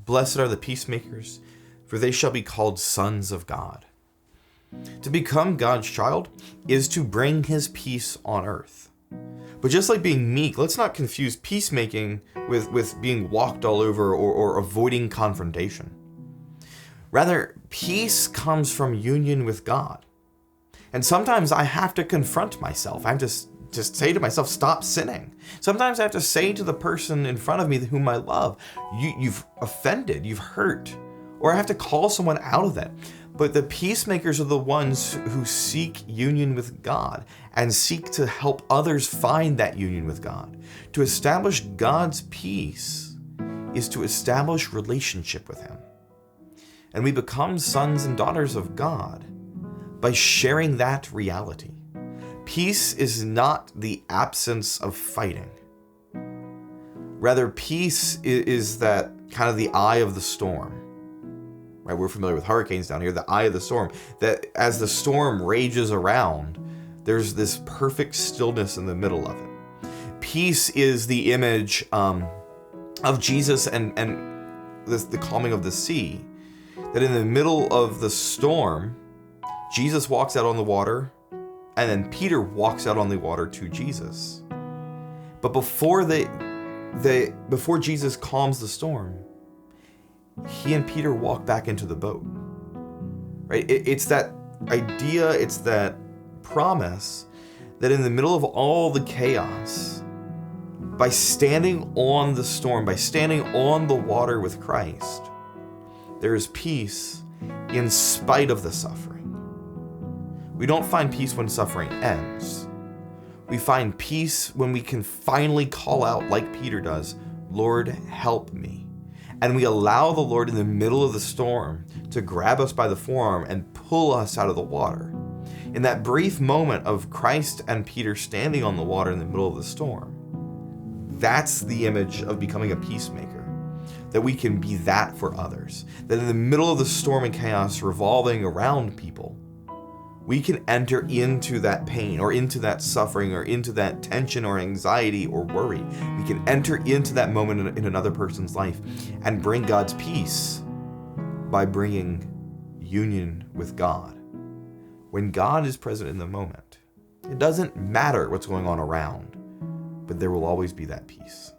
Blessed are the peacemakers, for they shall be called sons of God. To become God's child is to bring his peace on earth. But just like being meek, let's not confuse peacemaking with being walked all over or avoiding confrontation. Rather, peace comes from union with God. And sometimes I have to confront myself. I have to just say to myself, stop sinning. Sometimes I have to say to the person in front of me whom I love, you've offended, you've hurt. Or I have to call someone out of that. But the peacemakers are the ones who seek union with God and seek to help others find that union with God. To establish God's peace is to establish relationship with him. And we become sons and daughters of God by sharing that reality. Peace is not the absence of fighting. Rather, peace is that kind of the eye of the storm. Right? We're familiar with hurricanes down here, the eye of the storm. That as the storm rages around, there's this perfect stillness in the middle of it. Peace is the image of Jesus and the calming of the sea. That in the middle of the storm, Jesus walks out on the water, and then Peter walks out on the water to Jesus. But before Jesus calms the storm, he and Peter walk back into the boat. Right? It's that idea, it's that promise that in the middle of all the chaos, by standing on the storm, by standing on the water with Christ, there is peace in spite of the suffering. We don't find peace when suffering ends. We find peace when we can finally call out, like Peter does, Lord, help me. And we allow the Lord in the middle of the storm to grab us by the forearm and pull us out of the water. In that brief moment of Christ and Peter standing on the water in the middle of the storm, that's the image of becoming a peacemaker. That we can be that for others. That in the middle of the storm and chaos revolving around people, we can enter into that pain or into that suffering or into that tension or anxiety or worry. We can enter into that moment in another person's life and bring God's peace by bringing union with God. When God is present in the moment, it doesn't matter what's going on around, but there will always be that peace.